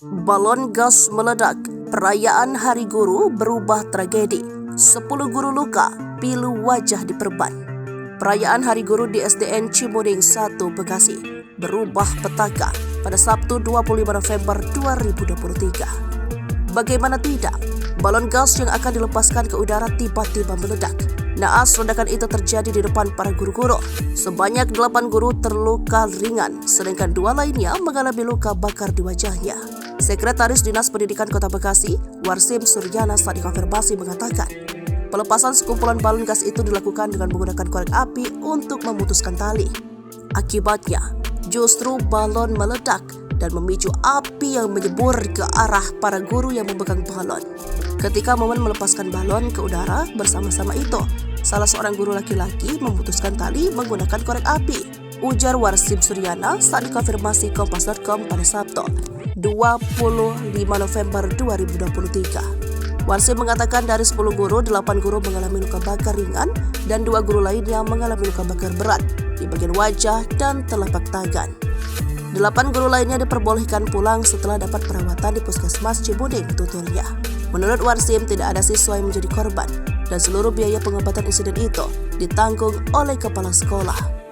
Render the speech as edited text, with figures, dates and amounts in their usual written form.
Balon gas meledak, perayaan Hari Guru berubah tragedi. 10 guru luka, pilu wajah diperban. Perayaan Hari Guru di SDN Cimuding 1 Bekasi berubah petaka pada Sabtu 25 November 2023. Bagaimana tidak, balon gas yang akan dilepaskan ke udara tiba-tiba meledak. Naas ledakan itu terjadi di depan para guru-guru. Sebanyak 8 guru terluka ringan, sedangkan 2 lainnya mengalami luka bakar di wajahnya. Sekretaris Dinas Pendidikan Kota Bekasi, Warsim Suryana, saat dikonfirmasi mengatakan, pelepasan sekumpulan balon gas itu dilakukan dengan menggunakan korek api untuk memutuskan tali. Akibatnya, justru balon meledak dan memicu api yang menyembur ke arah para guru yang memegang balon. Ketika momen melepaskan balon ke udara bersama-sama itu, salah seorang guru laki-laki memutuskan tali menggunakan korek api, ujar Warsim Suryana saat dikonfirmasi Kompas.com pada Sabtu 25 November 2023. Warsim mengatakan dari 10 guru, 8 guru mengalami luka bakar ringan dan 2 guru lainnya mengalami luka bakar berat di bagian wajah dan telapak tangan. 8 guru lainnya diperbolehkan pulang setelah dapat perawatan di Puskesmas Cimuding, tuturnya. Menurut Warsim, tidak ada siswa yang menjadi korban dan seluruh biaya pengobatan insiden itu ditanggung oleh kepala sekolah.